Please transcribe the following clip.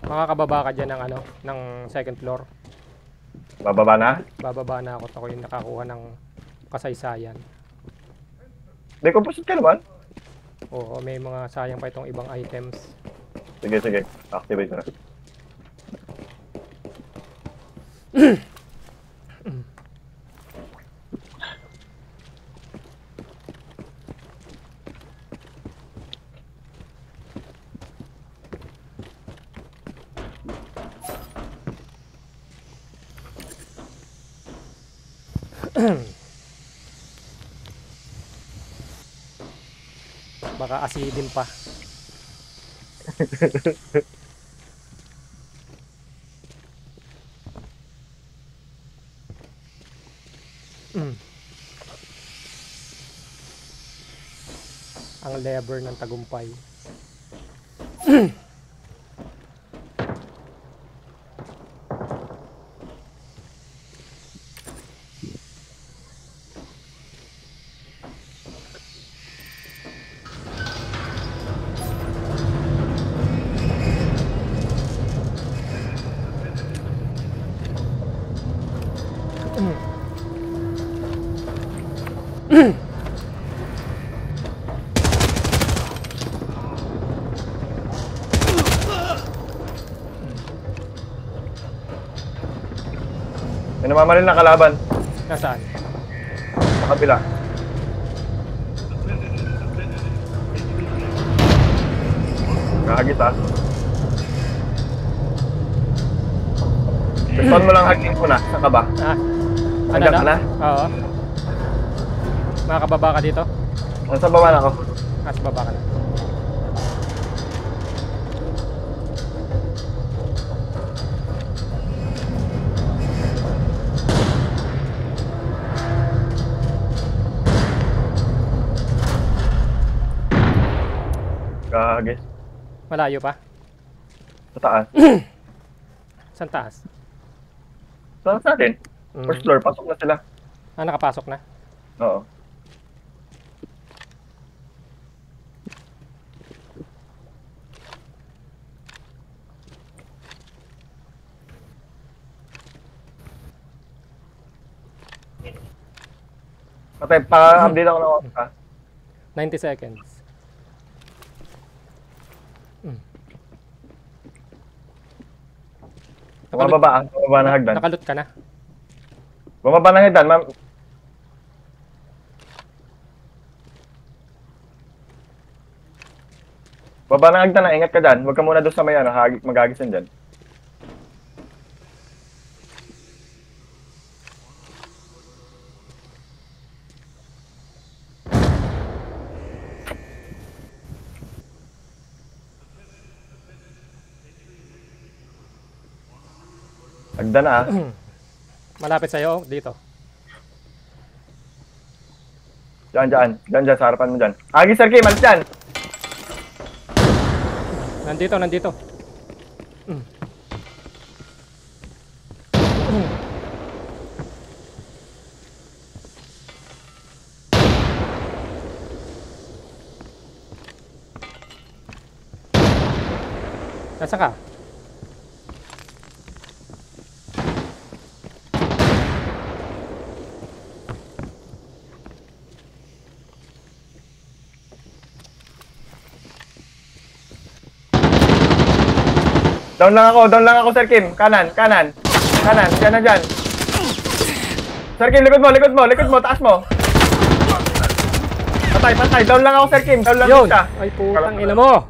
Makakababa ka dyan ng ano, ng second floor. Bababa na? Bababa na ako yung nakakuha ng kasaysayan. May composite ka naman? Oo, may mga sayang pa itong ibang items. Sige, sige. Activate na. Baka asidin pa. Ang lever ng tagumpay. May namamaril na kalaban. Nasaan? Sa kabila. Kahagit ah. Respawn mo lang haging ko na. Saan ka ba? Nandiyan ka na? Oo. Makakababa ka dito? Nasa baba na ako. Nasa baba ka na. Kahagis. Malayo pa? Sa taas. Saan taas? Saan natin? First floor, pasok na sila. Nakapasok na? Oo. Patay, pa-update ako ng oras ha. 90 seconds. Bumababa ah. Bumababa na hagdan. Nakalut ka na? Bumaba na hagdan, ma'am. Baba na hagdan na, ingat ka dyan. Huwag ka muna doon sa may ano, mag-agisan dyan. Hagdan na ah. Malapit sa'yo, dito. Diyan, sa harapan mo dyan. Agi, Sir Kim, alis dyan! Nandito. Nasaan ka? Down lang ako, Sir Kim. Kanan. Diyan na dyan. Sir Kim, likod mo, taas mo. Patay. Down lang ako, Sir Kim. Down lang yun! siya. Ay putang ina mo!